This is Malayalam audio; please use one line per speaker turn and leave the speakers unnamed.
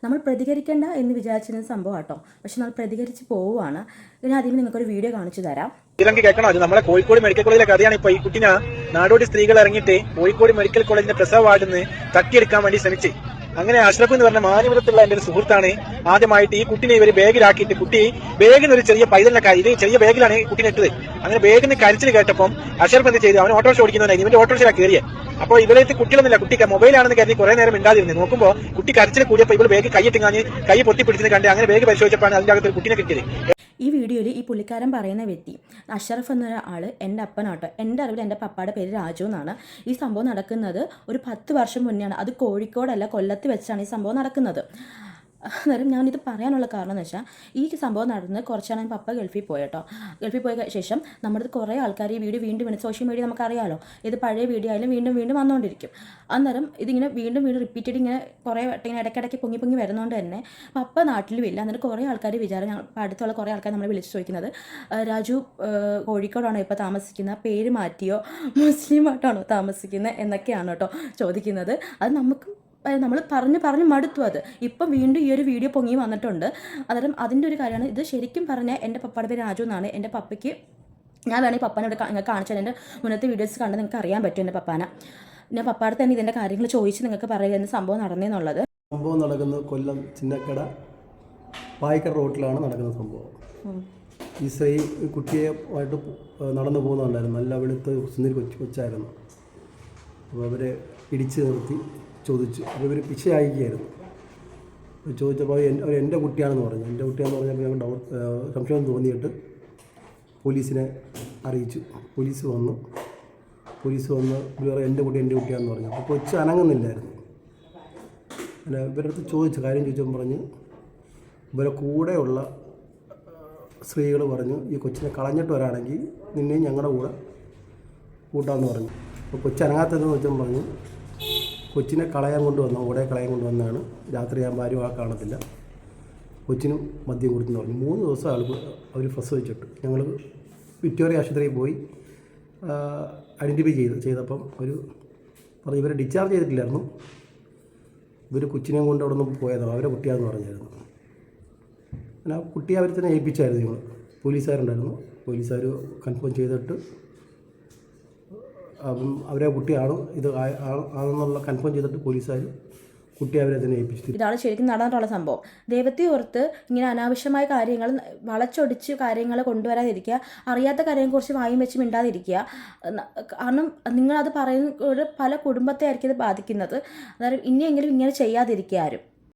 നമ്മൾ പ്രതികരിക്കേണ്ട എന്ന് വിചാരിച്ചിരുന്ന സംഭവം കേട്ടോ. പക്ഷെ നമ്മൾ പ്രതികരിച്ച് പോവുകയാണ്. ഇനി ആദ്യം നിങ്ങൾക്കൊരു വീഡിയോ കാണിച്ചു തരാം.
കേൾക്കണോ? അത് നമ്മളെ കോഴിക്കോട് മെഡിക്കൽ കോളേജിലെ കഥയാണ്. ഇപ്പൊ ഈ കുട്ടിനെ നാടോടി സ്ത്രീകൾ ഇറങ്ങിയിട്ട് കോഴിക്കോട് മെഡിക്കൽ കോളേജിന്റെ പ്രസവ വാർഡിൽ നിന്ന് തട്ടിയെടുക്കാൻ വേണ്ടി ശ്രമിച്ചു. അങ്ങനെ അഷ്റഫ് എന്ന് പറഞ്ഞ മാനവരത്തുള്ള എന്റെ ഒരു സുഹൃത്താണ് ആദ്യമായിട്ട് ഈ കുട്ടിനെ ഇവര് ബാഗിലാക്കിയിട്ട്, കുട്ടി ബാഗിന് ഒരു ചെറിയ പൈതലിനെ ഇത് ചെറിയ ബാഗിലാണ് കുട്ടിനെ ഇട്ടത്. അങ്ങനെ ബാഗിന് കരച്ചിൽ കേട്ടപ്പം അഷ്റഫ് എന്ത് ചെയ്തു, അവൻ ഓട്ടോറിക്ഷ ഓടിക്കുന്നവനായി, ഇവന്റെ ഓട്ടോറിക്ഷയിലാണ് കയറിയത്. അപ്പോൾ ഇവരേക്ക് കുട്ടികളൊന്നുമില്ല, കുട്ടിക്ക് മൊബൈലാണെന്ന് കരുതി കുറെ നേരം മിണ്ടാതിരുന്നു. നോക്കുമ്പോൾ കുട്ടി കരച്ചിൽ കൂടിയപ്പോൾ ഇവൾ ബാഗ് കൈയിട്ടിങ്ങാഞ്ഞ് കൈ പൊട്ടിപ്പിടിച്ചത് കണ്ട് അങ്ങനെ ബാഗ് പരിശോധിച്ചപ്പോൾ അതിന്റെ അകത്ത് കുട്ടിനെ കിട്ടിയത്.
ഈ വീഡിയോയിൽ ഈ പുള്ളിക്കാരൻ പറയുന്ന വ്യക്തി അഷ്റഫ് എന്നൊരാൾ എൻ്റെ അപ്പനാട്ടോ. എൻ്റെ അറിവിൽ എൻ്റെ പപ്പയുടെ പേര് രാജു എന്നാണ്. ഈ സംഭവം നടക്കുന്നത് ഒരു 10 വർഷം മുന്നെയാണ്. അത് കോഴിക്കോടല്ല, കൊല്ലത്ത് വെച്ചാണ് ഈ സംഭവം നടക്കുന്നത്. അന്നേരം ഞാനിത് പറയാനുള്ള കാരണം എന്ന് വെച്ചാൽ, ഈ സംഭവം നടന്ന് കുറച്ചാണ് പപ്പ ഗൾഫിൽ പോയിട്ടോ. ഗൾഫിൽ പോയ ശേഷം നമ്മുടെ കുറേ ആൾക്കാർ ഈ വീഡിയോ വീണ്ടും സോഷ്യൽ മീഡിയ നമുക്കറിയാമല്ലോ, ഇത് പഴയ വീഡിയോ ആയാലും വീണ്ടും വന്നുകൊണ്ടിരിക്കും. അന്നേരം ഇതിങ്ങനെ വീണ്ടും റിപ്പീറ്റഡ് ഇങ്ങനെ കുറേ ഇങ്ങനെ ഇടയ്ക്കിടയ്ക്ക് പൊങ്ങി വരുന്നതുകൊണ്ട് തന്നെ പപ്പ നാട്ടിലും ഇല്ല. എന്നിട്ട് കുറേ ആൾക്കാർ ഞങ്ങൾ അടുത്തുള്ള കുറേ ആൾക്കാർ നമ്മളെ വിളിച്ച് ചോദിക്കുന്നത്, രാജു കോഴിക്കോടാണോ ഇപ്പോൾ താമസിക്കുന്നത്, പേര് മാറ്റിയോ, മുസ്ലിമായിട്ടാണോ താമസിക്കുന്നത് എന്നൊക്കെയാണ് കേട്ടോ ചോദിക്കുന്നത്. അത് നമ്മൾ പറഞ്ഞ് മടുത്തു. അത് ഇപ്പം വീണ്ടും ഈ ഒരു വീഡിയോ പൊങ്ങി വന്നിട്ടുണ്ട്. അന്നേരം അതിൻ്റെ ഒരു കാര്യമാണ് ഇത്. ശരിക്കും പറഞ്ഞാൽ എൻ്റെ പപ്പയുടെ പേര് രാജു എന്നാണ്. എൻ്റെ പപ്പയ്ക്ക് ഞാൻ വേണമെങ്കിൽ പപ്പനോട് നിങ്ങൾക്ക് കാണിച്ചാൽ എൻ്റെ മുന്നത്തെ വീഡിയോസ് കണ്ട് നിങ്ങൾക്ക് അറിയാൻ പറ്റും എൻ്റെ പപ്പാന. ഞാൻ പപ്പാടെ തന്നെ ഇതിൻ്റെ കാര്യങ്ങൾ ചോദിച്ച് നിങ്ങൾക്ക് പറയുക സംഭവം നടന്നേന്നുള്ളത്.
സംഭവം നടക്കുന്നത് കൊല്ലം ചിന്നക്കട പായിക്കട റോട്ടിലാണ് നടക്കുന്ന സംഭവം. ഈ സ്ത്രീ കുട്ടിയുമായിട്ട് നടന്നു പോകുന്നുണ്ടായിരുന്നു. നല്ല വെളുത്ത് സുന്ദരി കൊച്ചായിരുന്നു. അപ്പോൾ അവരെ ഇടിച്ച് നിർത്തി ചോദിച്ചു. അപ്പോൾ ഇവർ പിച്ച അയക്കുകയായിരുന്നു. ചോദിച്ചപ്പോൾ അവർ എൻ്റെ കുട്ടിയാണെന്ന് പറഞ്ഞു. എൻ്റെ കുട്ടിയാണെന്ന് പറഞ്ഞപ്പോൾ ഞങ്ങൾ സംശയം തോന്നിയിട്ട് പോലീസിനെ അറിയിച്ചു. പോലീസ് വന്നു ഇവർ എൻ്റെ കുട്ടിയാണെന്ന് പറഞ്ഞു. അപ്പോൾ കൊച്ചു അനങ്ങുന്നില്ലായിരുന്നു. പിന്നെ ഇവരുടെ അടുത്ത് ചോദിച്ചു, കാര്യം ചോദിച്ചപ്പോൾ പറഞ്ഞ് ഇവരെ കൂടെയുള്ള സ്ത്രീകൾ പറഞ്ഞു, ഈ കൊച്ചിനെ കളഞ്ഞിട്ട് വരാണെങ്കിൽ നിന്നെയും ഞങ്ങളുടെ കൂടെ കൂട്ടാമെന്ന് പറഞ്ഞു. അപ്പോൾ കൊച്ചനങ്ങാത്തതെന്ന് വെച്ചാൽ പറഞ്ഞു, കൊച്ചിനെ കളയാൻ കൊണ്ടുവന്നാണ്. രാത്രിയാകുമ്പോൾ ആരും കാണത്തില്ല, കൊച്ചിനും മദ്യം കൊടുത്തെന്ന് പറഞ്ഞു. 3 ദിവസം അവർ പ്രസവിച്ചിട്ട് ഞങ്ങൾ വിക്ടോറിയ ആശുപത്രിയിൽ പോയി ഐഡൻറ്റിഫൈ ചെയ്തപ്പം ഒരു പറഞ്ഞു ഇവരെ ഡിസ്ചാർജ് ചെയ്തിട്ടില്ലായിരുന്നു. ഇവർ കൊച്ചിനെയും കൊണ്ട് അവിടെ നിന്ന് പോയതാണ്, അവരെ കുട്ടിയാണെന്ന് പറഞ്ഞായിരുന്നു. പിന്നെ ആ കുട്ടിയെ അവർ തന്നെ ഏൽപ്പിച്ചായിരുന്നു. ഞങ്ങൾ പോലീസുകാരുണ്ടായിരുന്നു. പോലീസുകാർ കൺഫേം ചെയ്തിട്ട് അവരെ കുട്ടിയാണ് ഇത് ആണെന്നുള്ള കൺഫേം ചെയ്തിട്ട് പോലീസുകാർ കുട്ടിയെ അവരെ തന്നെ ഏൽപ്പിച്ചു.
ഇതാണ് ശരിക്കും നടന്നിട്ടുള്ള സംഭവം. ദൈവത്തെ ഓർത്ത് ഇങ്ങനെ അനാവശ്യമായ കാര്യങ്ങൾ വളച്ചൊടിച്ച് കാര്യങ്ങൾ കൊണ്ടുവരാതിരിക്കുക. അറിയാത്ത കാര്യങ്ങളെക്കുറിച്ച് വായും വെച്ച് മിണ്ടാതിരിക്കുക. കാരണം നിങ്ങളത് പറയുന്നത് പല കുടുംബത്തെ ആയിരിക്കും ഇത് ബാധിക്കുന്നത്. അതായത് ഇനിയെങ്കിലും ഇങ്ങനെ ചെയ്യാതിരിക്കുക ആരും.